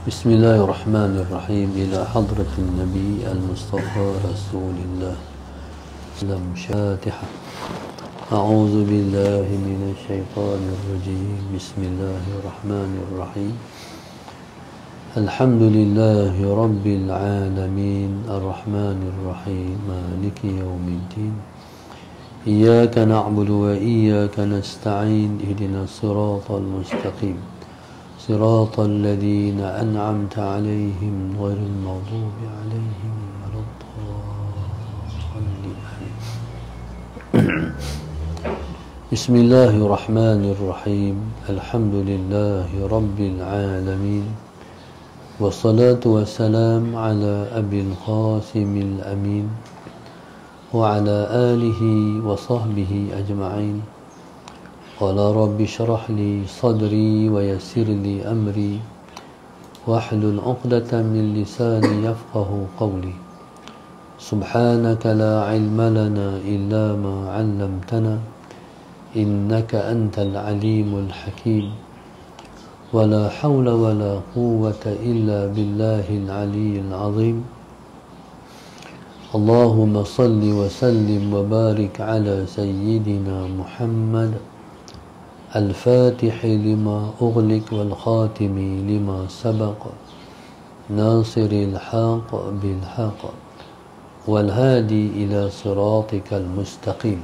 بسم الله الرحمن الرحيم إلى حضرة النبي المصطفى رسول الله لم شاتحة. أعوذ بالله من الشيطان الرجيم. بسم الله الرحمن الرحيم. الحمد لله رب العالمين الرحمن الرحيم مالك يوم الدين. إياك نعبد وإياك نستعين اهدنا الصراط المستقيم صراط الذين أنعمت عليهم غير المغضوب عليهم ولا الضالين. بسم الله الرحمن الرحيم. الحمد لله رب العالمين والصلاة والسلام على أبي القاسم الأمين وعلى آله وصحبه أجمعين. قال رب اشرح لي صدري ويسر لي أمري واحلل عقدة من لساني يفقه قولي. سبحانك لا علم لنا إلا ما علمتنا إنك أنت العليم الحكيم. ولا حول ولا قوة إلا بالله العلي العظيم. اللهم صل وسلم وبارك على سيدنا محمد الفاتح لما أغلق والخاتم لما سبق ناصر الحق بالحق والهادي إلى صراطك المستقيم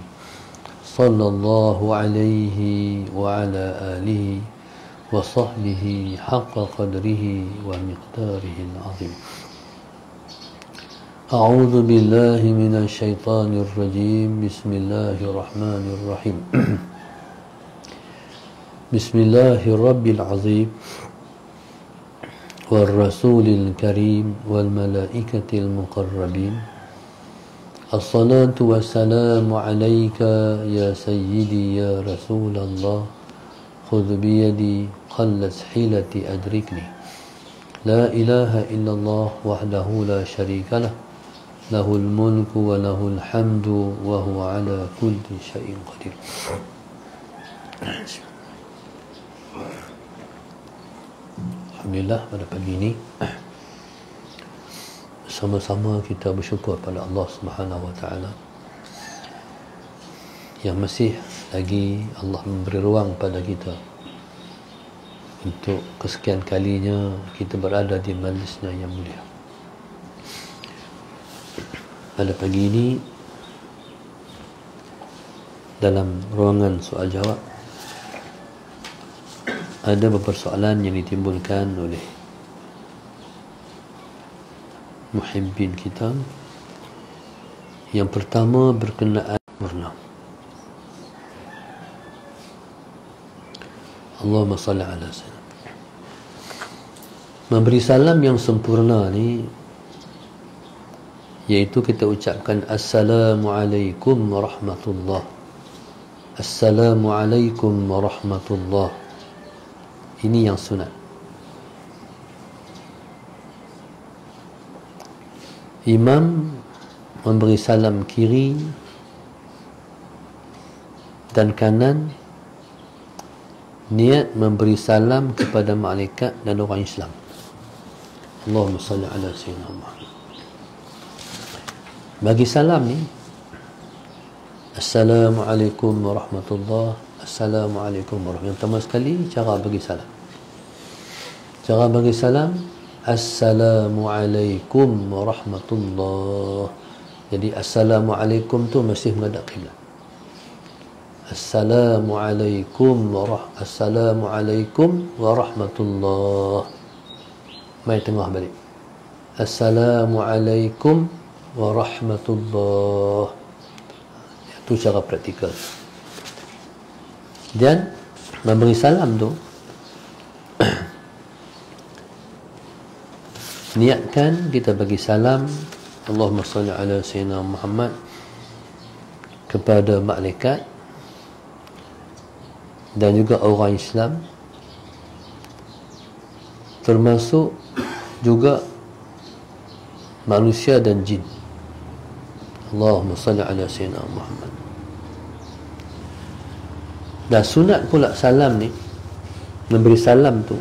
صلى الله عليه وعلى آله وصحبه حق قدره ومقداره العظيم. أعوذ بالله من الشيطان الرجيم. بسم الله الرحمن الرحيم. بسم الله الرب العظيم والرسول الكريم والملائكة المقربين. الصلاة والسلام عليك يا سيدي يا رسول الله. خذ بيدي قلت حيلتي أدركني. لا إله إلا الله وحده لا شريك له له الملك وله الحمد وهو على كل شيء قدير. Alhamdulillah, pada pagi ini sama-sama kita bersyukur pada Allah Subhanahu Wa Taala yang masih lagi Allah memberi ruang pada kita untuk kesekian kalinya kita berada di majlisnya yang mulia. Pada pagi ini dalam ruangan soal jawab ada beberapa soalan yang ditimbulkan oleh muhibbin kita. Yang pertama berkenaan sempurna. Allahumma salli ala sayyidina. Memberi salam yang sempurna ni iaitu kita ucapkan Assalamualaikum warahmatullah. Assalamualaikum warahmatullah. Ini yang sunat. Imam memberi salam kiri dan kanan, niat memberi salam kepada malaikat dan orang Islam. Allahumma salli ala sayyidina Muhammad. Bagi salam ni Assalamualaikum warahmatullah. Assalamualaikum warahmatullahi. Yang pertama sekali cara bagi salam. Cara bagi salam Assalamualaikum warahmatullah. Jadi Assalamualaikum tu mesti menghadap kiblat. Assalamualaikum warahmatullah. Mai tengah balik. Assalamualaikum warahmatullah. Itu cara praktikal. Dan memberi salam tu niatkan kita bagi salam Allahumma salli ala sayyidina Muhammad kepada malaikat dan juga orang Islam, termasuk juga manusia dan jin. Allahumma salli ala sayyidina Muhammad. Dan sunat pula salam ni, memberi salam tu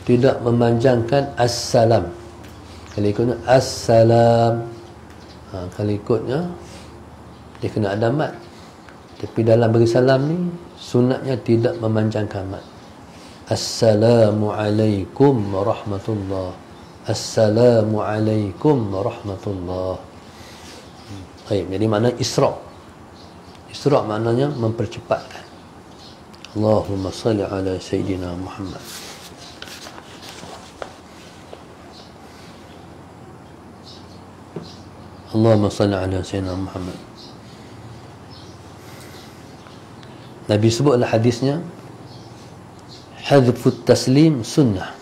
tidak memanjangkan assalam. Kalau ikutnya assalam, kalau ikutnya dia kena ada mat. Tapi dalam bagi salam ni sunatnya tidak memanjangkan mat. Assalamualaikum warahmatullah. Assalamualaikum warahmatullah. Baik, jadi makna isra'. Isra' maknanya mempercepatkan. Allahumma salli ala Sayyidina Muhammad. Allahumma salli ala Sayyidina Muhammad. Nabi sebutlah hadisnya, hadfut taslim sunnah.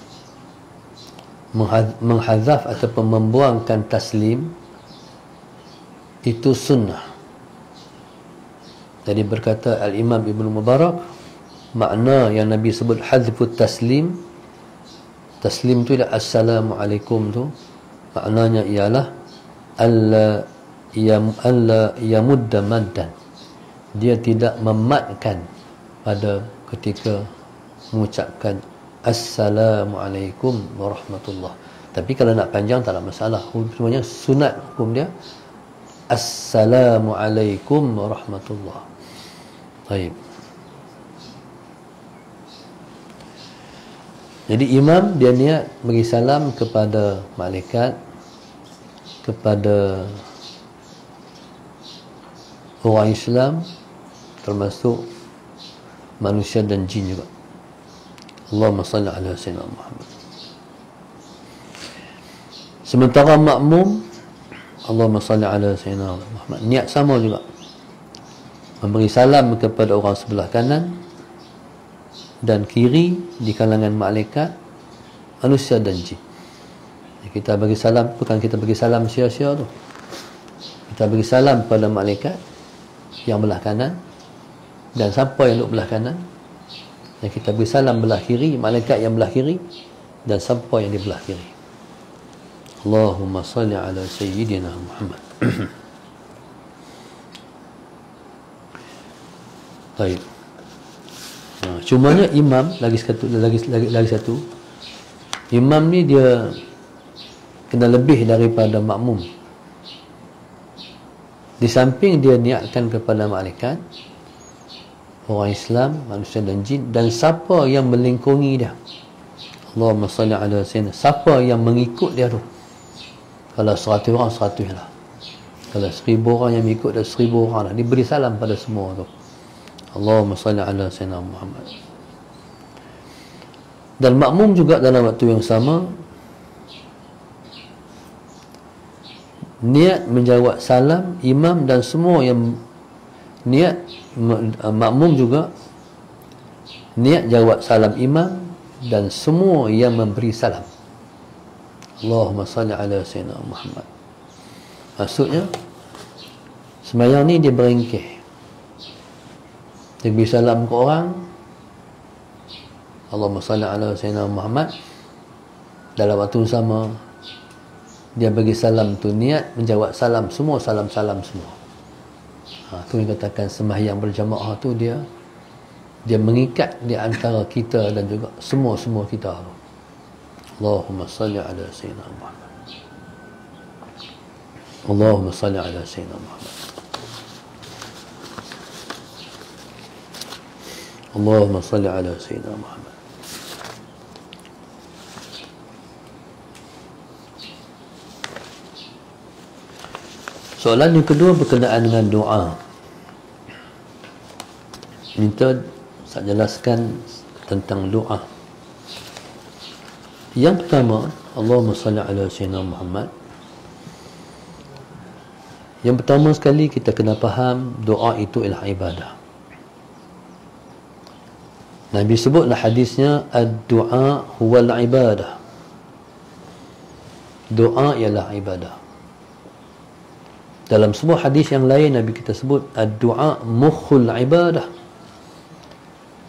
Menghazaf ataupun membuangkan taslim itu sunnah. Jadi berkata Al-Imam Ibn Mubarak, makna yang Nabi sebut hadfut taslim, taslim tu ialah assalamualaikum tu, maknanya ialah alla yamudda maddan, dia tidak mematkan pada ketika mengucapkan assalamualaikum warahmatullah. Tapi kalau nak panjang tak ada masalah, semuanya sunat hukum dia assalamualaikum warahmatullah. Baik. Jadi imam dia niat bagi salam kepada malaikat, kepada orang Islam, termasuk manusia dan jin juga. Allahumma salli ala Sayyidina Muhammad. Sementara makmum, Allahumma salli ala Sayyidina Muhammad, niat sama juga, memberi salam kepada orang sebelah kanan dan kiri di kalangan malaikat, manusia dan jin. Kita bagi salam, bukan kita bagi salam sia-sia tu. Kita bagi salam pada malaikat yang belah kanan, dan siapa yang duduk belah kanan, dan kita beri salam belah kiri, malaikat yang belah kiri, dan siapa yang di belah kiri. Allahumma salli ala Sayyidina Muhammad. Baik. Cumanya imam lagi satu. Imam ni dia kena lebih daripada makmum. Di samping dia niatkan kepada malaikat, orang Islam, manusia dan jin, dan siapa yang melingkungi dia. Allahumma salli ala Sayyidina, siapa yang mengikut dia tu. Kalau 100 orang, 100 lah. Kalau 1000 orang yang mengikut dia, 1000 orang lah. Diberi salam pada semua tu. Allahumma salli ala Sayyidina Muhammad. Dan makmum juga dalam waktu yang sama niat menjawab salam imam, dan semua yang niat, makmum juga niat jawab salam imam dan semua yang memberi salam. Allahumma salli ala Sayyidina Muhammad. Maksudnya sembahyang ni dia beringkih, dia beri salam ke orang, Allahumma salli ala Sayyidina Muhammad, dalam waktu sama dia bagi salam tu niat menjawab salam semua, salam-salam semua. Tu yang katakan sembahyang berjamaah tu dia mengikat di antara kita dan juga semua kita. Allahumma salli ala Sayyidina Muhammad. Allahumma salli ala Sayyidina Muhammad. Allahumma salli ala Sayyidina Muhammad. Soalan yang kedua berkenaan dengan doa. Minta saya jelaskan tentang doa. Yang pertama, Allahumma salli ala Sayyidina Muhammad. Yang pertama sekali kita kena faham doa itu ialah ibadah. Nabi sebutlah hadisnya, ad-du'a huwal ibadah. Doa ialah ibadah. Dalam sebuah hadis yang lain Nabi kita sebut ad-du'a mukhul ibadah.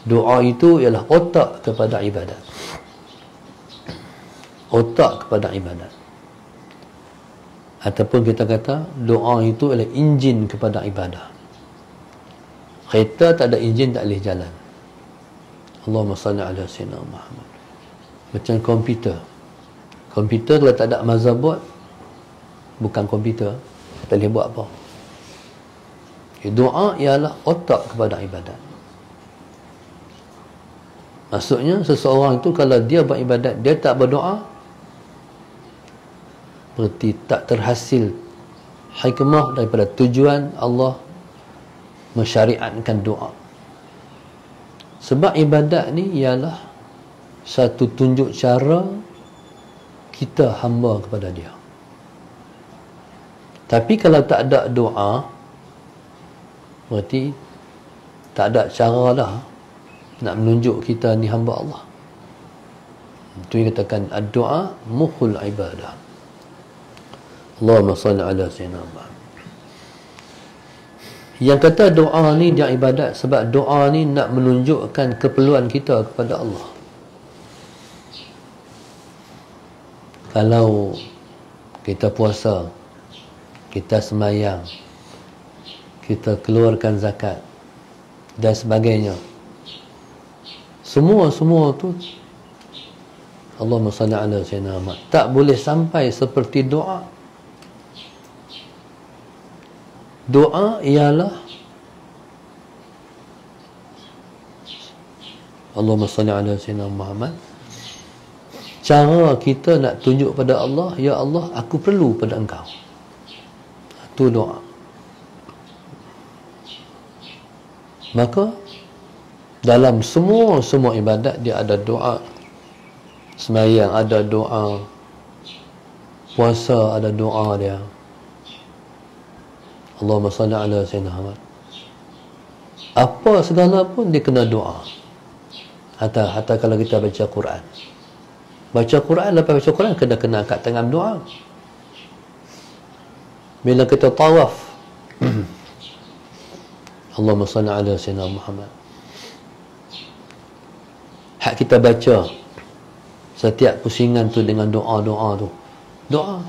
Doa itu ialah otak kepada ibadat. Otak kepada ibadat. Ataupun kita kata doa itu ialah enjin kepada ibadah. Kereta tak ada enjin tak boleh jalan. Allahumma salli ala Sayyidina Muhammad. Macam komputer. Komputer kalau tak ada motherboard, bukan komputer, tak boleh buat apa. Doa ialah otak kepada ibadat. Maksudnya seseorang itu kalau dia buat ibadat, dia tak berdoa, berarti tak terhasil hikmah daripada tujuan Allah mensyariatkan doa. Sebab ibadat ni ialah satu tunjuk cara kita hamba kepada dia. Tapi kalau tak ada doa, berarti tak ada cara dah nak menunjuk kita ni hamba Allah. Itu yang katakan doa mukhul ibadah. Allahumma salli ala sayyidina Muhammad. Yang kata doa ni dia ibadat sebab doa ni nak menunjukkan keperluan kita kepada Allah. Kalau kita puasa, kita sembahyang, kita keluarkan zakat dan sebagainya, semua tu Allahumma salli ala sayyidina Muhammad, tak boleh sampai seperti doa. Doa ialah Allahumma salli ala sayyidina Muhammad, cara kita nak tunjuk pada Allah, ya Allah, aku perlu pada engkau. Itu doa. Maka dalam semua ibadat dia ada doa. Sembahyang ada doa, puasa ada doa dia. Allahumma salli ala sayyidina Muhammad. Apa segala pun dia kena doa. Hatta kalau kita baca Quran. Baca Quran, lepas baca Quran kena angkat tangan doa. Bila kita tawaf, Allahumma salli ala sayyidina Muhammad. Hak kita baca setiap pusingan tu dengan doa-doa tu. Doa.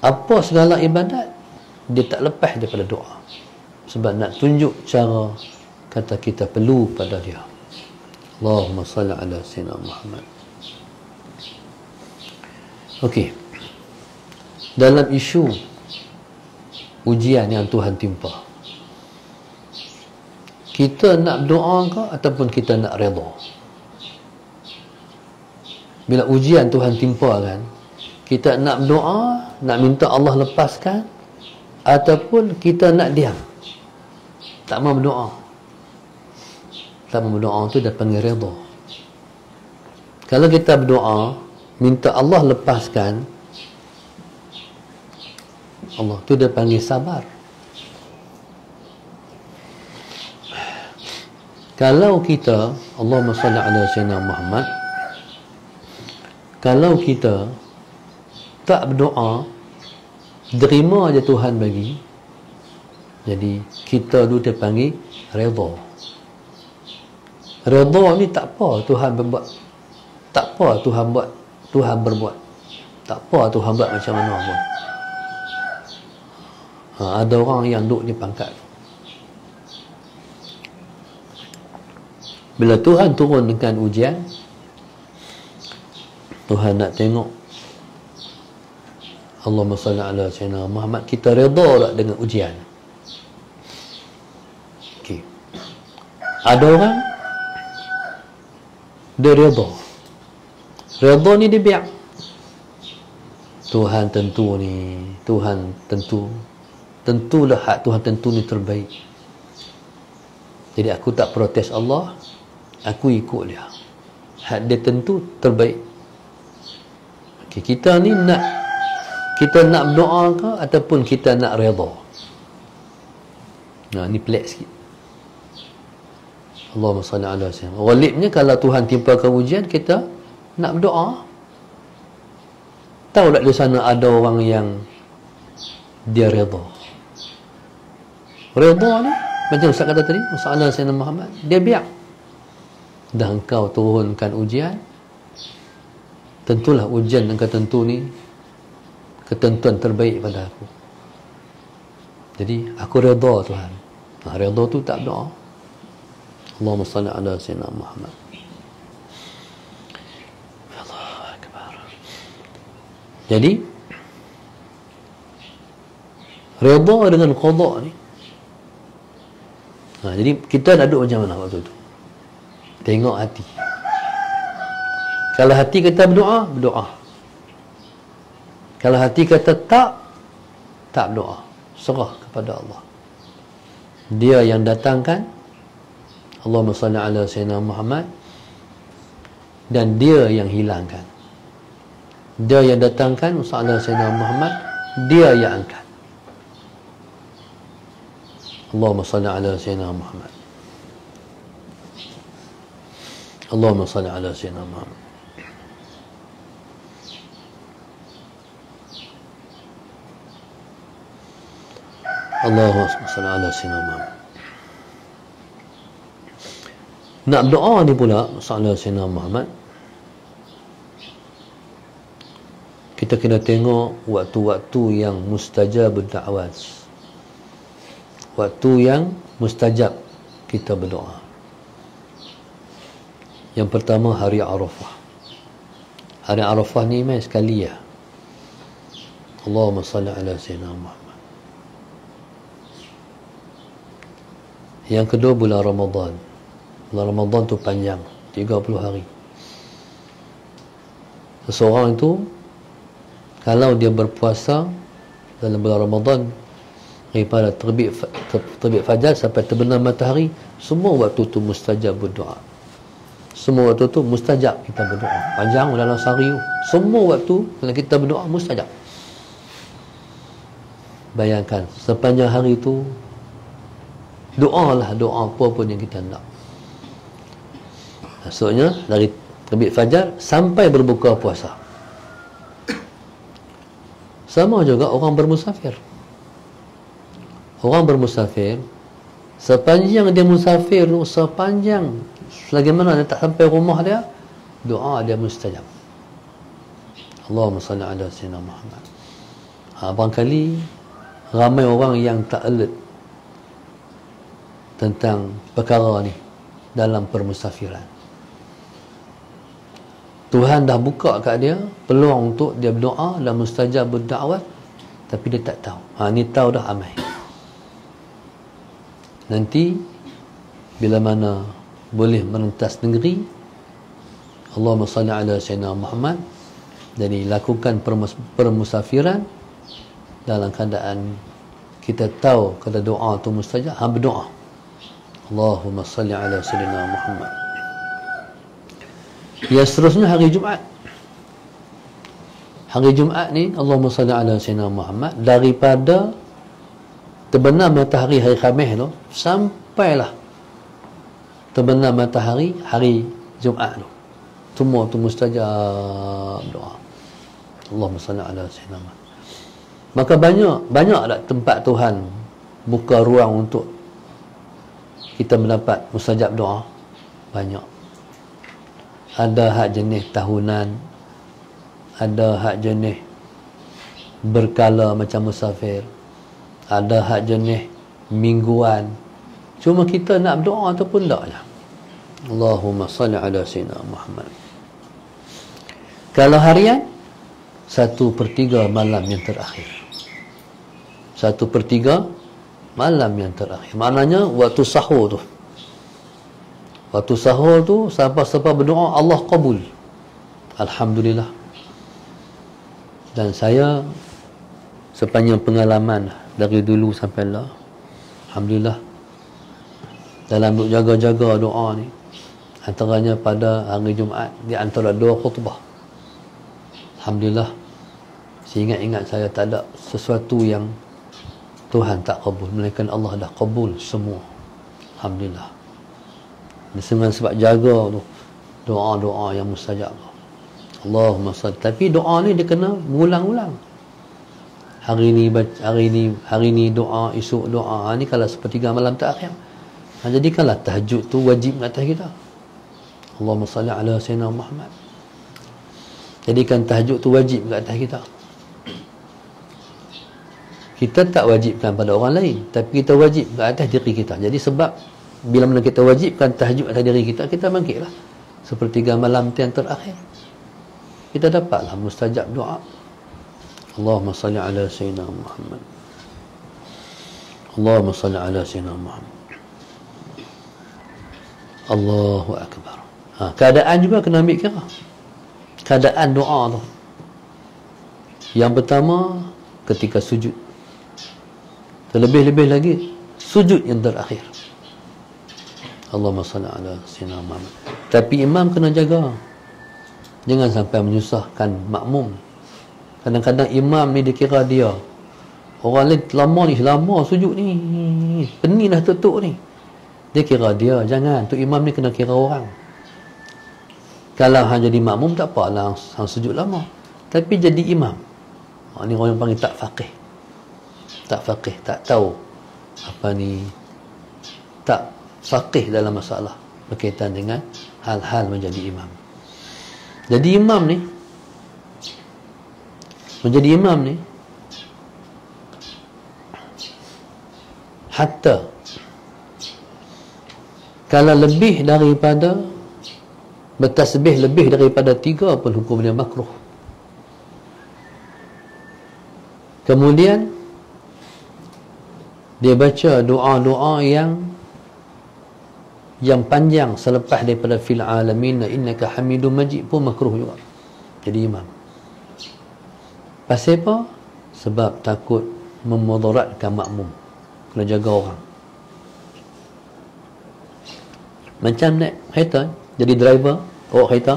Apa segala ibadat dia tak lepas daripada doa. Sebab nak tunjuk cara kata kita perlu pada dia. Allahumma salli ala sayyidina Muhammad. Okey. Dalam isu ujian yang Tuhan timpa, kita nak doa ke ataupun kita nak redha? Bila ujian Tuhan timpa kan, kita nak doa, nak minta Allah lepaskan, ataupun kita nak diam, tak mau berdoa. Tak mau berdoa tu dah panggil redha. Kalau kita berdoa minta Allah lepaskan, Allah tu dia panggil sabar. Kalau kita, Allahumma salli ala sayyidina Muhammad, kalau kita tak berdoa, terima aja Tuhan bagi, jadi kita tu dia panggil redha. Redha ni tak apa Tuhan berbuat, tak apa Tuhan buat, Tuhan berbuat, tak apa Tuhan buat macam mana pun. Ada orang yang duduk di pangkat, bila Tuhan turun dengan ujian, Tuhan nak tengok Allahumma salli ala sayyidina Muhammad, kita redha tak dengan ujian. Okay. Ada orang dia redha. Redha ni dia biar Tuhan tentu ni, Tuhan tentulah hak Tuhan tentu ni terbaik. Jadi aku tak protes Allah, aku ikut dia. Hak dia tentu terbaik. Okay, kita ni kita nak berdoa ke ataupun kita nak redha? Nah, ni pelik sikit. Allahumma salli ala sayyidina. Ghalibnya kalau Tuhan timpakan ujian, kita nak berdoa. Tahu tak di sana ada orang yang dia redha. Redha ni macam Ustaz kata tadi, masalah Sayyidina Muhammad, dia biar dah engkau turunkan ujian, tentulah ujian yang ketentu ni ketentuan terbaik pada aku, jadi aku redha Tuhan. Redha tu tak doa. Allahumma salli ala sayyidina Muhammad. Jadi redha dengan qada ni. Jadi kita nak duduk macam mana waktu tu? Tengok hati. Kalau hati kata berdoa, berdoa. Kalau hati kata tak berdoa. Serah kepada Allah. Dia yang datangkan, Allahumma salli ala Sayyidina Muhammad, dan dia yang hilangkan. Dia yang datangkan, ala Sayyidina Muhammad, dia yang angkat. Allahumma salli ala Sayyidina Muhammad. Allahumma salli ala Sayyidina Muhammad. Allahumma salli ala Sayyidina Muhammad. Nak berdoa ni pula sallallahu Sayyidina Muhammad, kita kena tengok waktu-waktu yang mustajab da'wat, waktu yang mustajab kita berdoa. Yang pertama hari Arafah. Hari Arafah ni main sekali ya. Allahumma salli ala Sayyidina Muhammad. Yang kedua bulan Ramadan. Bulan Ramadan tu panjang, 30 hari. Seseorang itu kalau dia berpuasa dalam bulan Ramadan daripada terbit fajar sampai terbenam matahari, semua waktu tu mustajab berdoa. Semua waktu tu mustajab kita berdoa. Panjang dalam sehari tu, semua waktu kalau kita berdoa mustajab. Bayangkan sepanjang hari tu doalah, doa apa pun yang kita nak. Maksudnya dari terbit fajar sampai berbuka puasa. Sama juga orang bermusafir. Orang bermusafir, sepanjang dia musafir tu, sepanjang selagi mana dia tak sampai rumah dia, doa dia mustajab. Allahumma salli ala Sayyidina Muhammad. Barangkali ramai orang yang tak alert tentang perkara ni dalam permusafiran. Tuhan dah buka kat dia peluang untuk dia berdoa dan mustajab berda'wat, tapi dia tak tahu. Ni tahu dah amai. Nanti bila mana boleh merentas negeri, Allahumma salli ala Sayyidina Muhammad, jadi lakukan permusafiran dalam keadaan kita tahu kata doa tu mustajab, berdoa. Allahumma salli ala Sayyidina Muhammad. Yang seterusnya hari Jumaat. Hari Jumaat ni Allahumma salli ala Sayyidina Muhammad, daripada terbenam matahari hari Khamis tu sampailah terbenam matahari hari Jumaat tu, semua tu mustajab doa. Allahumma salli ala Sayyidina Muhammad. Maka banyak tak tempat Tuhan buka ruang untuk kita mendapat mustajab doa? Banyak. Ada hak jenis tahunan, ada hak jenis berkala macam musafir, ada hak jenis mingguan. Cuma kita nak berdoa tu pun tak je. Allahumma salli ala Sayyidina Muhammad. Kalau harian, 1/3 malam yang terakhir. 1/3 malam yang terakhir. Maknanya waktu sahur tu. Waktu sahur tu siapa-siapa berdoa Allah kabul. Alhamdulillah. Dan saya sepanjang pengalaman dari dulu sampai lah, alhamdulillah, dalam duk jaga-jaga doa ni, antaranya pada hari Jumaat di antara 2 khutbah, alhamdulillah, seingat-ingat saya tak ada sesuatu yang Tuhan tak kabul, melainkan Allah dah kabul semua. Alhamdulillah. Dengan sebab jaga tu doa-doa yang mustajab. Allahumma salli. Tapi doa ni dia kena mengulang-ulang. Hari ni doa, esok doa. Ni kalau 1/3 malam terakhir. Jadikanlah tahajud tu wajib kat atas kita. Allahumma salli ala Sayyidina Muhammad. Jadikan tahajud tu wajib kat atas kita. Kita tak wajibkan pada orang lain, tapi kita wajib kat atas diri kita. Jadi sebab bila mana kita wajibkan tahajud atas diri kita, kita bangkitlah 1/3 malam yang terakhir, kita dapatlah mustajab doa. Allahumma salli ala Sayyidina Muhammad. Allahumma salli ala Sayyidina Muhammad. Allahu Akbar. Keadaan juga kena ambil kira. Keadaan doa tu. Yang pertama ketika sujud. Terlebih-lebih lagi sujud yang terakhir. Allahumma salli ala Sayyidina Muhammad. Tapi imam kena jaga. Jangan sampai menyusahkan makmum. Kadang-kadang imam ni dikira dia orang lain lama sujud ni, pening dah tutup ni, dia kira dia. Jangan, tu imam ni kena kira orang. Kalau hang jadi makmum tak apalah hang sujud lama, tapi jadi imam, ni orang yang panggil tak faqih. Tak faqih, tak tahu apa ni, tak faqih dalam masalah berkaitan dengan hal-hal menjadi imam. Jadi imam ni, menjadi imam ni, hatta kalau lebih daripada bertasbih lebih daripada 3 pun hukum dia makruh. Kemudian dia baca doa-doa yang panjang selepas daripada fil alamin innaka hamidum majid pun makruh juga jadi imam. Pasal apa? Sebab takut memudaratkan makmum. Kena jaga orang. Macam naik kereta, jadi driver, bawa kereta.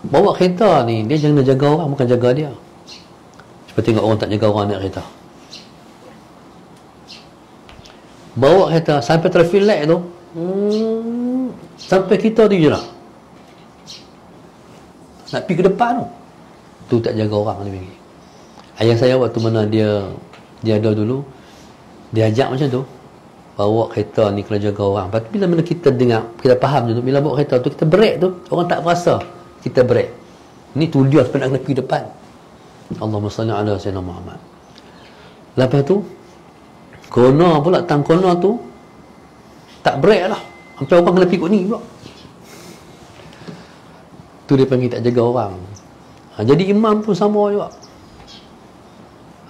Bawa kereta ni, dia jangan jaga orang, bukan jaga dia. Cuba tengok orang tak jaga orang naik kereta. Bawa kereta, sampai traffic light tu, sampai kita tu je lah. Nak pergi ke depan tu. Tu tak jaga orang ni. Ayah saya waktu mana dia ada dulu, dia ajak macam tu, bawa kereta ni kena jaga orang. Lepas tu bila mana kita dengar, kita faham je tu, bila bawa kereta tu kita break tu, orang tak rasa kita break. Ni tu dia sampai nak kena pergi depan. Allahumma salli ala Sayyidina Muhammad. Lepas tu kona pula, tang kona tu tak break lah, sampai orang kena pergi kat ni pula. Tu dia panggil tak jaga orang. Jadi imam pun sama juga.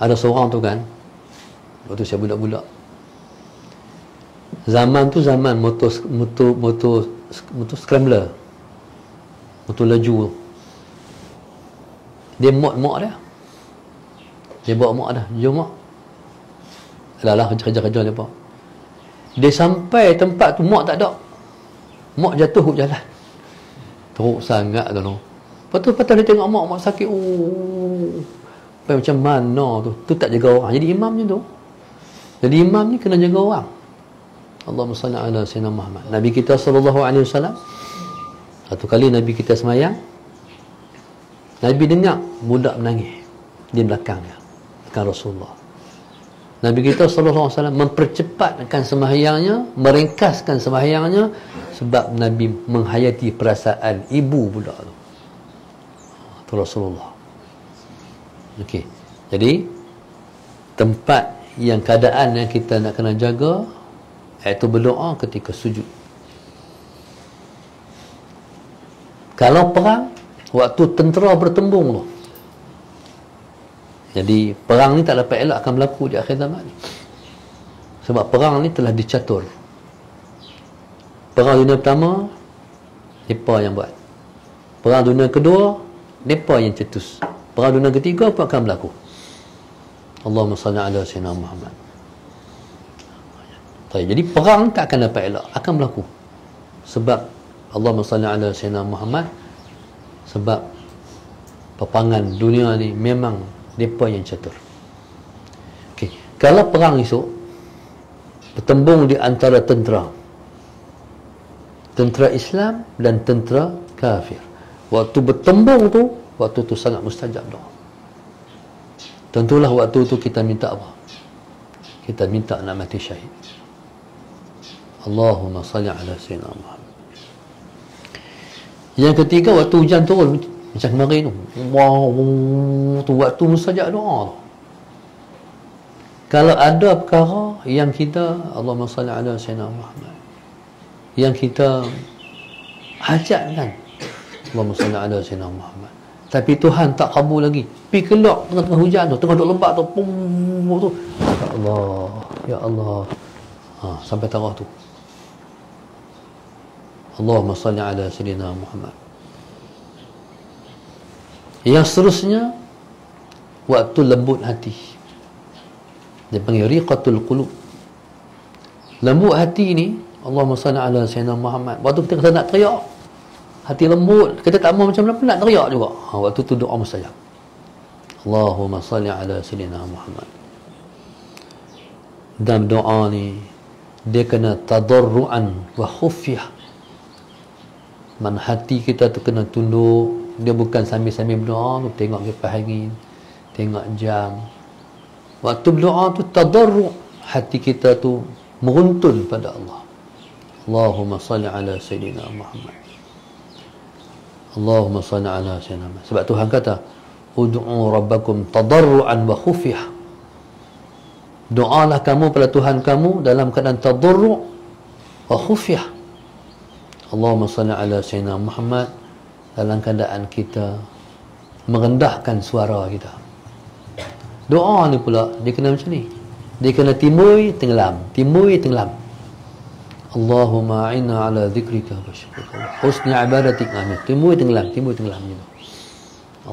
Ada seorang tu kan, waktu saya budak-budak, zaman tu zaman motor scrambler, motor laju. Dia mak dia bawa mak dah, jom mak, alah kerja-kerja dia pak. Dia sampai tempat tu mak tak ada, mak jatuh ke jalan, teruk sangat tu. Lepas tu dia tengok mak sakit. Macam mana tu tak jaga orang. Jadi imam ni tu, jadi imam ni kena jaga orang. Allahumma salli ala Sayyidina Muhammad. Nabi kita SAW, satu kali Nabi kita semayang, Nabi dengar budak menangis di belakang dia, belakang Rasulullah. Nabi kita SAW mempercepatkan sembahyangnya, meringkaskan sembahyangnya, sebab Nabi menghayati perasaan ibu budak tu. Itu Rasulullah. Okey. Jadi tempat yang keadaan yang kita nak kena jaga, iaitu berdoa ketika sujud. Kalau perang, waktu tentera bertembung tu. Jadi perang ni tak dapat elak akan berlaku di akhir zaman ni. Sebab perang ni telah dicatur. Perang dunia pertama, mereka yang buat. Perang dunia kedua, mereka yang cetus. Perang dunia ketiga pun akan berlaku. Allahumma salli ala Sayyidina Muhammad. Jadi perang tak akan dapat elak, akan berlaku. Sebab Allahumma salli ala Sayyidina Muhammad, sebab peperangan dunia ni memang mereka yang catur. Okey, kalau perang esok bertembung di antara tentera Islam dan tentera kafir, waktu bertembung tu, waktu tu sangat mustajab doa. Tentulah waktu tu kita minta apa? Kita minta nak mati syahid. Allahumma salli ala Sayyidina Muhammad. Yang ketiga, waktu hujan turun macam kemarin tu, wow, tu waktu mustajab doa tu. Kalau ada perkara yang kita, Allahumma salli ala Sayyidina Muhammad, yang kita hajatkan, Allahumma salli ala Sayyidina Muhammad, Tapi Tuhan tak kabul lagi. Pergi keluar tengah-tengah hujan tu, tengah duk lembab tu, pum tu. Ya Allah, ya Allah. Sampai tarah tu. Allahumma salli ala sayyidina Muhammad. Yang seterusnya, waktu lembut hati. Dia panggil riqatul qulub. Lembut hati ni, Allahumma salli ala sayyidina Muhammad. Waktu kita nak teriak, hati lembut, kita tak mau macam mana pun nak teriak juga. Waktu tu doa mustajab. Allahumma salli ala sayyidina Muhammad. Dan doa ni dia kena tadarruan wa khufyah. Mana hati kita tu kena tunduk. Dia bukan sambil-sambil berdoa tu tengok kipas angin, tengok jam. Waktu berdoa tu tadarru', hati kita tu meruntun pada Allah. Allahumma salli ala sayyidina Muhammad. Allahumma salli ala sayyidina Muhammad. Sebab Tuhan kata, ud'u rabbakum tadarru'an wa khufyah. Doalah kamu pada Tuhan kamu dalam keadaan tadarru' wa khufyah. Allahumma salli ala sayyidina Muhammad, dalam keadaan kita merendahkan suara kita. Doa ni pula dia kena macam ni. Dia kena timbul tenggelam, timbul tenggelam. Allahumma a'inna ala dzikrika wa syukrika husni ibadatik. Timbul tenggelam, timbul tenggelam gitu.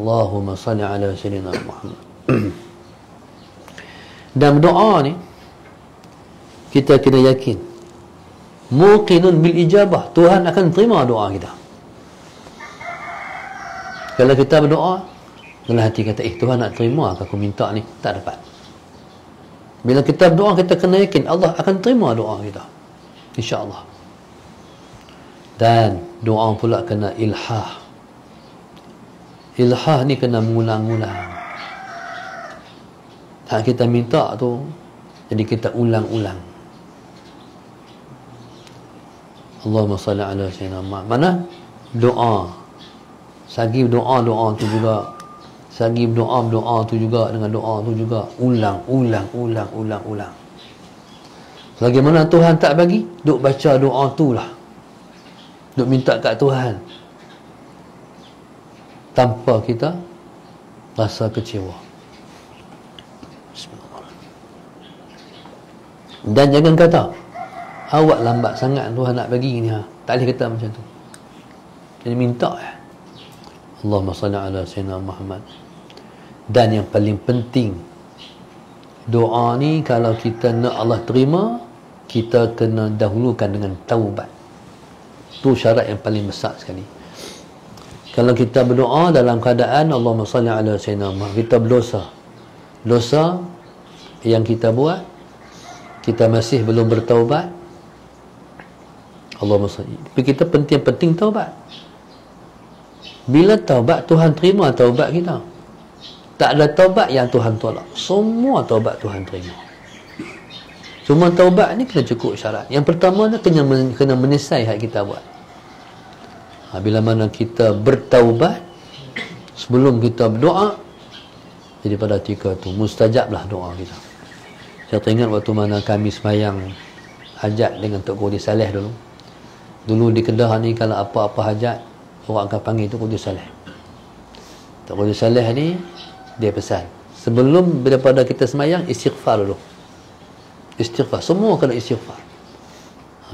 Allahumma salli ala sayyidina Muhammad. Dan doa ni kita kena yakin muqinun bil ijabah, Tuhan akan terima doa kita. Kalau kita berdoa dalam hati kata, Tuhan nak terima ke aku minta ni? Tak dapat. Bila kita berdoa, kita kena yakin Allah akan terima doa kita, insya-Allah. Dan doa pula kena ilhah. Ilhah ni kena mengulang-ulang. Tak kita minta tu, jadi kita ulang-ulang. Allahumma salli ala sayyidina Muhammad. Mana doa, sagi doa tu juga, sagi doa tu juga, dengan doa tu juga ulang. Selagi mana Tuhan tak bagi, duk baca doa tu lah, duk minta kat Tuhan tanpa kita rasa kecewa. Dan jangan kata awak lambat sangat Tuhan nak bagi ni. Tak boleh kata macam tu. Jadi minta Allahumma salli ala sayyidina Muhammad. Dan yang paling penting, doa ni kalau kita nak Allah terima, kita kena dahulukan dengan taubat. Tu syarat yang paling besar sekali. Kalau kita berdoa dalam keadaan Allahumma salli ala sayyidina Muhammad, kita berdosa, dosa yang kita buat, kita masih belum bertaubat, Allahumma salli, kita penting taubat. Bila taubat, Tuhan terima taubat kita. Tak ada taubat yang Tuhan tolak. Semua taubat Tuhan terima. Cuma taubat ni kena cukup syarat. Yang pertama ni kena menyesal hak kita buat. Bila mana kita bertaubat sebelum kita berdoa, jadi pada ketika tu mustajablah doa kita. Saya teringat waktu mana kami sembahyang hajat dengan Tok Guru Saleh dulu. Dulu di Kedah ni kalau apa-apa hajat, orang akan panggil tu Qudus Saleh. Tok Qudus Saleh ni dia pesan, sebelum daripada kita semayang, istighfar dulu. Istighfar, semua kena istighfar.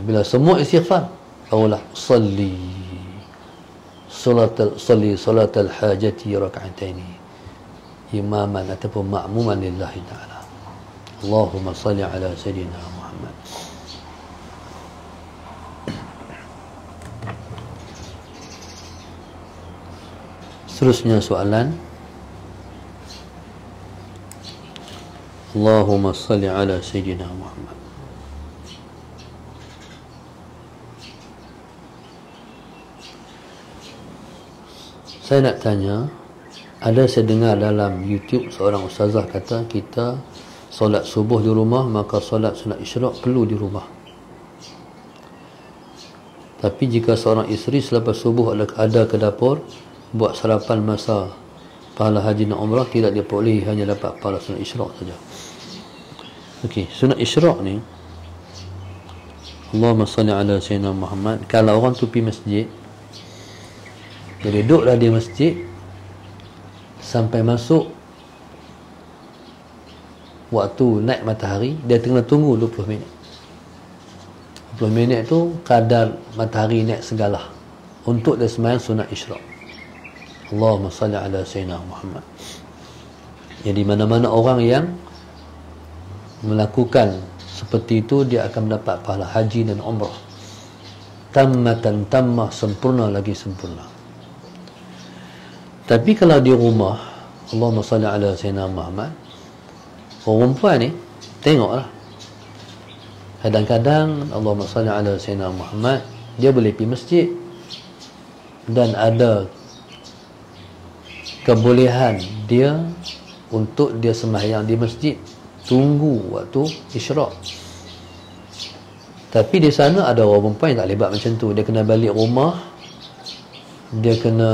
Bila semua istighfar, barulah salli salatal hajati raka'ataini imaman ataupun ma'muman lillahi ta'ala. Allahumma salli ala sayyidina Muhammad. Seterusnya soalan, Allahumma salli ala sayyidina Muhammad. Saya nak tanya, ada saya dengar dalam YouTube seorang ustazah kata kita solat subuh di rumah, maka solat sunat isyraq perlu di rumah. Tapi jika seorang isteri selepas subuh ada ke dapur buat sarapan masa pahala haji dan umrah, tidak diperoleh, hanya dapat pahala sunat isyraq saja. Okey, sunat isyraq ni, Allahumma salli ala sayyidina Muhammad. Kalau orang tu pergi masjid, dia duduklah di masjid, sampai masuk waktu naik matahari, dia kena tunggu 20 minit. 20 minit tu kadar matahari naik segala untuk dia sembahyang sunat isyraq. Allahumma salli ala sayyidina Muhammad. Jadi mana-mana orang yang melakukan seperti itu, dia akan mendapat pahala haji dan umrah tammatan tammah, sempurna lagi sempurna. Tapi kalau di rumah, Allahumma salli ala sayyidina Muhammad, orang perempuan ni tengoklah, kadang-kadang Allahumma salli ala sayyidina Muhammad, dia boleh pergi masjid dan ada kebolehan dia untuk dia sembahyang di masjid, tunggu waktu isyraq. Tapi di sana ada orang perempuan yang tak lebat macam tu. Dia kena balik rumah, dia kena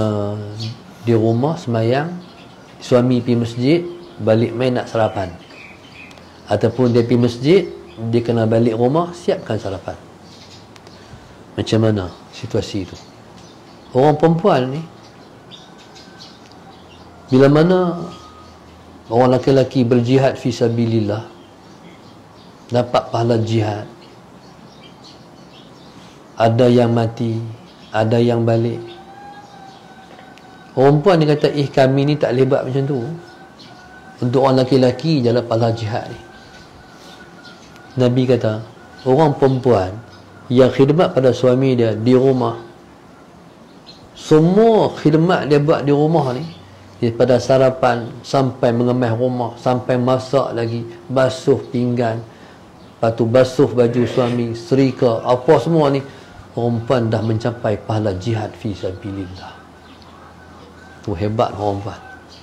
di rumah sembahyang, suami pergi masjid, balik main nak sarapan, ataupun dia pergi masjid, dia kena balik rumah siapkan sarapan. Macam mana situasi itu? Orang perempuan ni, bila mana orang lelaki berjihad fi sabilillah, dapat pahala jihad, ada yang mati, ada yang balik. Orang perempuan ni kata, kami ni tak lebat macam tu. Untuk orang lelaki jalan pahala jihad ni. Nabi kata, orang perempuan yang khidmat pada suami dia di rumah, semua khidmat dia buat di rumah ni, daripada sarapan sampai mengemas rumah, sampai masak lagi, basuh pinggan, lepas tu basuh baju suami, serika, apa semua ni, orang perempuan dah mencapai pahala jihad fi sabilillah. Tu hebat orang perempuan.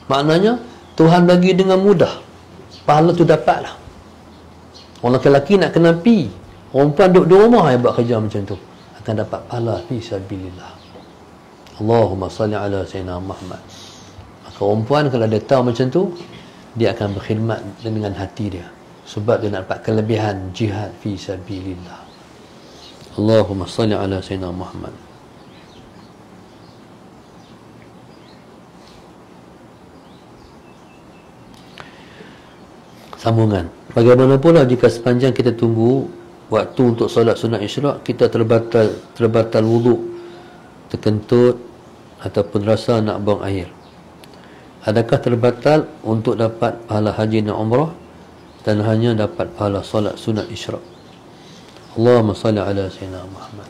Maknanya Tuhan bagi dengan mudah, pahala tu dapatlah. Orang lelaki nak kena pi, orang perempuan duduk di rumah yang buat kerja macam tu, akan dapat pahala fi sabilillah. Allahumma salli ala sayyidina Muhammad. Maka orang perempuan kalau dia tahu macam tu, dia akan berkhidmat dengan hati dia, sebab dia nak dapat kelebihan jihad fi sabilillah. Allahumma salli ala sayyidina Muhammad. Sambungan. Bagaimana pula jika sepanjang kita tunggu waktu untuk solat sunat isyraq, kita terbatal wuduk, terkentut ataupun rasa nak buang air. Adakah terbatal untuk dapat pahala haji dan umrah dan hanya dapat pahala solat sunat isyraq? Allahumma salli ala sayyidina Muhammad.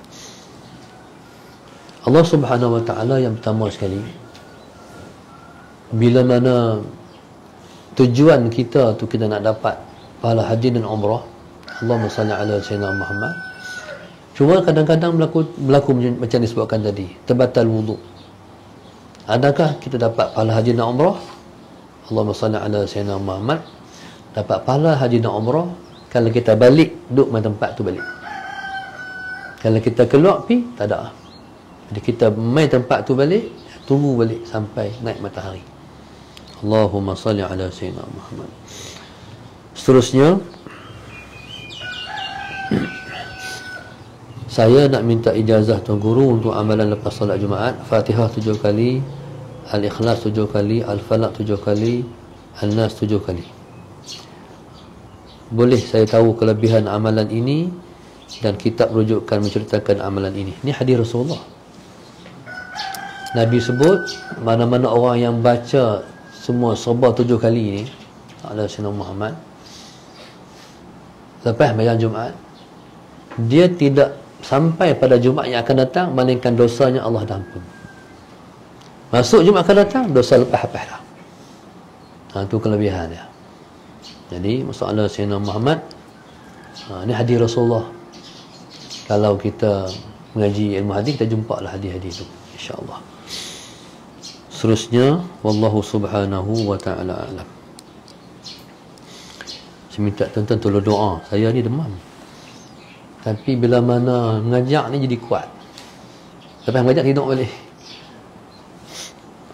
Allah Subhanahu wa ta'ala yang pertama sekali, bila mana tujuan kita tu kita nak dapat pahala haji dan umrah, Allahumma salli ala sayyidina Muhammad. Cuma kadang-kadang berlaku macam disebutkan tadi, terbatal wuduk. Adakah kita dapat pahala haji dan umrah? Allahumma salli ala sayyidina Muhammad. Dapat pahala haji dan umrah kalau kita balik duduk main tempat tu balik. Kalau kita keluar pi, tak ada. Jadi kita main tempat tu balik, tunggu balik sampai naik matahari. Allahumma salli ala sayyidina Muhammad. Seterusnya, saya nak minta ijazah Tuan Guru untuk amalan lepas solat Jumaat. Fatihah 7 kali, Al-Ikhlas 7 kali, Al-Falaq 7 kali, Al-Nas 7 kali. Boleh saya tahu kelebihan amalan ini dan kitab rujukan menceritakan amalan ini? Ini hadis Rasulullah. Nabi sebut, mana-mana orang yang baca semua serba 7 kali ini ala Sayyidina Muhammad lepas bayang Jumaat, dia tidak sampai pada Jumaat yang akan datang melainkan dosanya Allah dah ampun. Masuk Jumaat akan datang, dosa lepas-lepas dah. Itu kelebihan dia. Jadi masalah Sayyidina Muhammad, ini hadis Rasulullah. Kalau kita mengaji ilmu hadis, kita jumpa lah hadis-hadis itu, insya-Allah. Seterusnya, wallahu subhanahu wa ta'ala alam. Saya minta tuan-tuan tolong doa. Saya ni demam, tapi bila mana mengajak ni jadi kuat. Lepas mengajak tidur balik.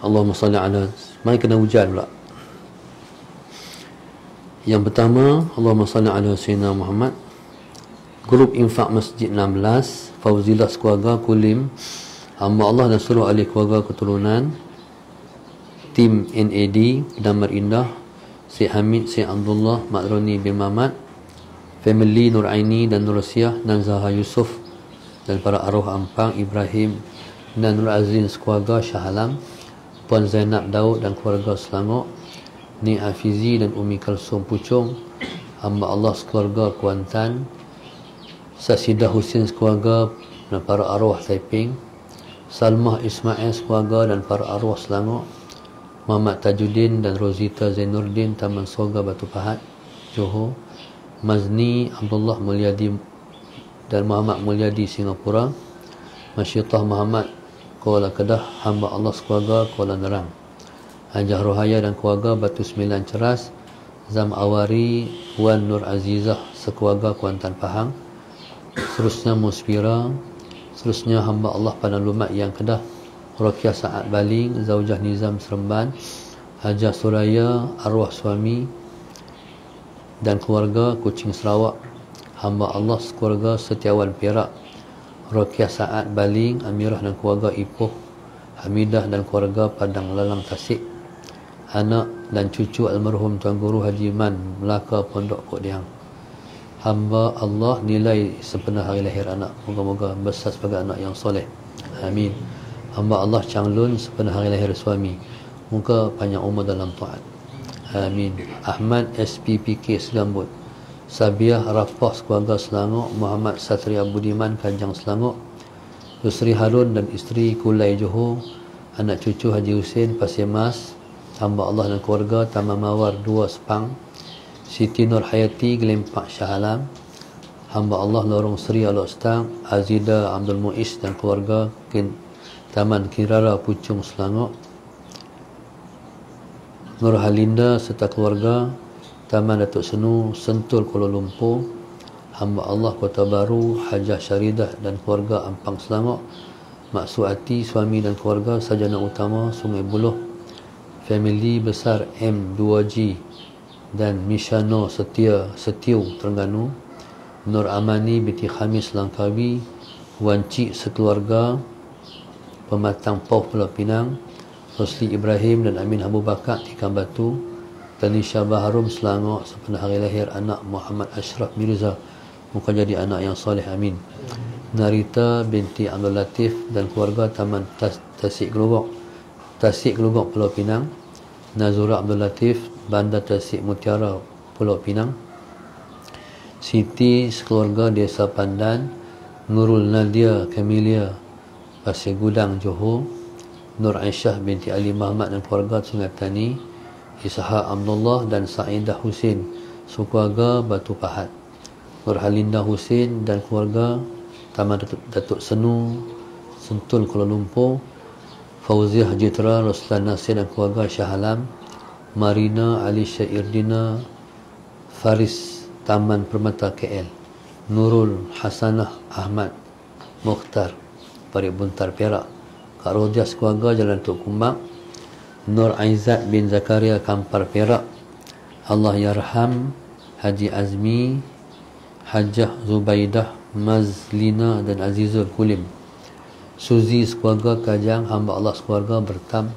Allahumma salli ala, mari kena hujan pula. Yang pertama, Allahumma salli ala sayyidina Muhammad. Grup infak masjid 16, Fauzilah keluarga Kulim, hamba Allah dan seluruh ahli keluarga keturunan tim NAD Damar Indah, Syed Hamid, Syed Abdullah, Makroni bin Mamat, family Nur Aini dan Nur Rusiah dan Zaha Yusuf, dan para arwah Ampang, Ibrahim dan Nur Azrin sekeluarga Shah Alam, Puan Zainab Daud dan keluarga Selangor, Ni Hafizi dan Umi Kalsum Puchong, hamba Allah sekeluarga Kuantan, Sasidah Husin sekeluarga dan para arwah Taiping, Salmah Ismail sekeluarga dan para arwah Selangor, Muhammad Tajuddin dan Rozita Zainuddin, Taman Soga Batu Pahat, Johor, Mazni Abdullah Mulyadi dan Muhammad Mulyadi Singapura, Masyidah Muhammad Kuala Kedah, hamba Allah sekeluarga Kuala Nerang, Hajah Rohaya dan keluarga Batu Sembilan Ceras, Zam Awari, Wan Nur Azizah sekeluarga Kuantan Pahang, seterusnya Musfira, seterusnya hamba Allah Padang Lumat yang Kedah, Rokiah Saad Baling, Zaujah Nizam Seremban, Hajah Suraya, arwah suami dan keluarga Kuching Sarawak, hamba Allah sekeluarga Setiawan Perak, Rokiah Saad Baling, Amirah dan keluarga Ipoh, Hamidah dan keluarga Padang Lalang Tasik, anak dan cucu almarhum Tuan Guru Haji Man Melaka Pondok Kok Diang, hamba Allah nilai sempena hari lahir anak, moga-moga besar sebagai anak yang soleh, amin. Hamba Allah Changlun sempena hari lahir suami, moga panjang umur dalam taat, amin. Ahmad SPPK Selambut, Sabiah Rafah sekeluarga Selangor, Muhammad Satria Budiman Kanjang Selangor, Yusri Harun dan isteri Kulai Johor, anak cucu Haji Hussein Pasir Mas, hamba Allah dan keluarga Taman Mawar 2 Sepang, Siti Nur Hayati Gelempak Shah Alam, hamba Allah Lorong Seri Alok Stang, Azida Abdul Muiz dan keluarga Taman Kirara Puchong Selangor, Nur Halinda serta keluarga Taman Datuk Senu Sentul Kuala Lumpur, hamba Allah Kota Baru Hajah Syaridah dan keluarga Ampang Selangor, Mak Suati suami dan keluarga Sarjana Utama Sungai Buloh, family besar M2G dan Mishano Setiu Terengganu, Nur Amani binti Khamis Langkawi, Wan Cik sekeluarga Pematang Pauh Pulau Pinang, Rosli Ibrahim dan Amin Abu Bakar Tikam Batu, Tanisha Baharum Selangor sempena hari lahir anak Muhammad Ashraf Mirza, moga jadi anak yang soleh, amin. Narita binti Abdul Latif dan keluarga Taman Tasik Gelugok Pulau Pinang, Nazura Abdul Latif Bandar Tasik Mutiara Pulau Pinang, Siti sekeluarga Desa Pandan, Nurul Nadia Kamilia Pasir Gudang Johor, Nur Aisyah binti Ali Muhammad dan keluarga Sungai Tani, Ishaq Abdullah dan Sa'idah Husin sekeluarga Batu Pahat, Nur Halinda Husin dan keluarga Taman Datuk Senu Sentul Kuala Lumpur, Fauziah Jitra Roslan Nasir dan keluarga Shah Alam, Marina Ali Syairdina Faris Taman Permata KL, Nurul Hasanah Ahmad Mukhtar Parit Buntar Perak, Kak Rodiah sekeluarga Jalan Tok Kumbang, Nur Aizat bin Zakaria Kampar Perak, Allah Yarham Haji Azmi, Hajah Zubaidah Mazlina dan Azizul Kulim, Suzi sekeluarga Kajang, hamba Allah sekeluarga Bertam,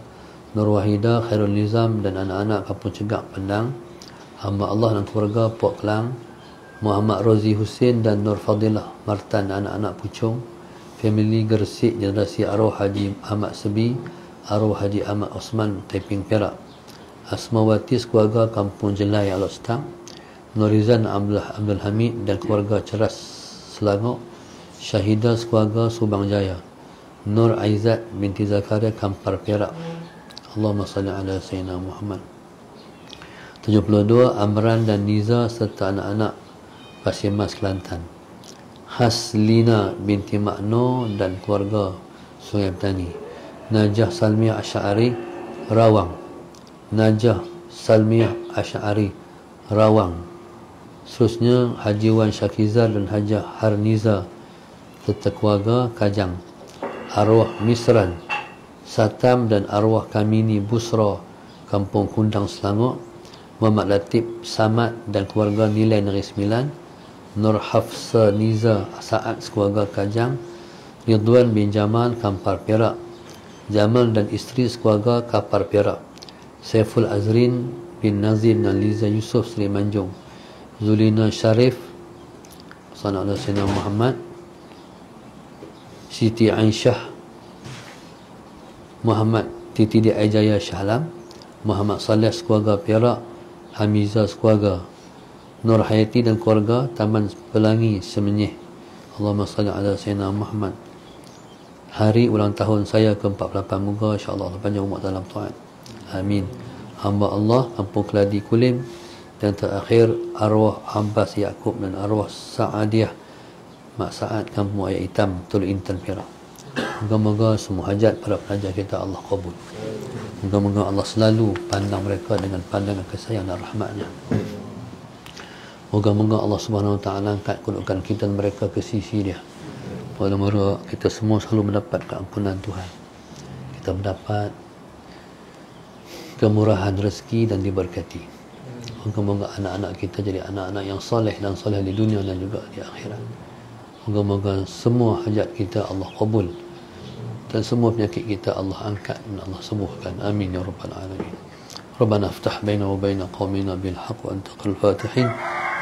Nur Wahida Khairul Nizam dan anak-anak Kampung Cegak Pendang, hamba Allah dan keluarga Pok Kelang, Muhammad Rozi Hussein dan Nur Fadilah Martan dan anak-anak Puchong, family Gersik generasi arwah Haji Ahmad Sebi, arwah Haji Ahmad Osman Taiping Perak, Asmawati sekeluarga Kampung Jelai Alok Stang, Nurizan Abdul Hamid dan keluarga Ceras Selangor, Syahidah sekeluarga Subang Jaya, Nur Aizat binti Zakaria Kampar Perak. Allahumma salli ala Sayyidina Muhammad. 72 Amran dan Niza serta anak-anak Pasir Mas Kelantan, Haslina binti Makno dan keluarga Sungai Petani, Najah Salmiah Asy'ari Rawang, Najah Salmiah Asy'ari Rawang, seterusnya Haji Wan Syakizar dan Hajah Harniza serta keluarga Kajang, arwah Misran Satam dan arwah Kamini Busra Kampung Kundang Selangor, Muhammad Latif Samad dan keluarga Nilai Negeri Sembilan, Nur Hafsa Niza Saad sekeluarga Kajang, Ridwan bin Jamal Kampar Perak, Jamal dan isteri sekeluarga Kapar Perak, Saiful Azrin bin Nazim dan Liza Yusuf Sri Manjung, Zulina Sharif Sanak Sayyidina Muhammad, Siti Aisyah Muhammad Titi Aijaya Syahlam, Muhammad Saleh keluarga Perak, Hamizah keluarga, Nur Hayati dan keluarga Taman Pelangi Semenyih. Allahumma salli ala Sayyidina Muhammad. Hari ulang tahun saya ke-48, moga insya-Allah panjang umur dalam taat. Amin. Hamba Allah Ampun Keladi Kulim, dan terakhir arwah Abbas Yaakob dan arwah Sa'adiyah Mak Sa'ad Kampung Ayat Hitam Tulu Intan Perak. Moga-moga semua hajat para pelajar kita Allah kabul. Moga-moga Allah selalu pandang mereka dengan pandangan kasih sayang dan rahmatnya. Moga-moga Allah Subhanahu Wa Taala angkat kedudukan kita dan mereka ke sisi Dia. Moga-moga kita semua selalu mendapat keampunan Tuhan. Kita mendapat kemurahan rezeki dan diberkati. Moga-moga anak-anak kita jadi anak-anak yang soleh dan soleh di dunia dan juga di akhirat. Moga-moga semua hajat kita Allah kabul, dan semua penyakit kita Allah angkat dan Allah sembuhkan. Amin ya rabbal alamin. Rabbana iftah baina wa baina qaumina bil haqq wa anta khairul fatihin.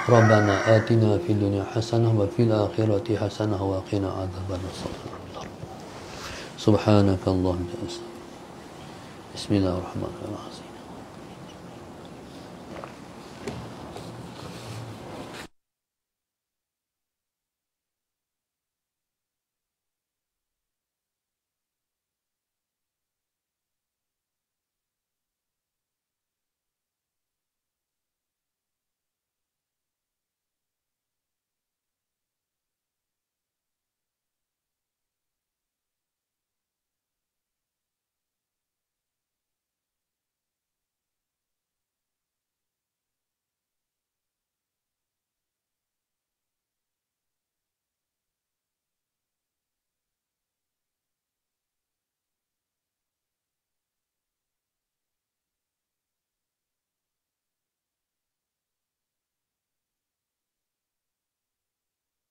Rabbana atina fid dunya hasanah wa fil akhirati hasanah wa qina adzabannar. Subhanakallahumma wa bihamdika. Bismillahirrahmanirrahim.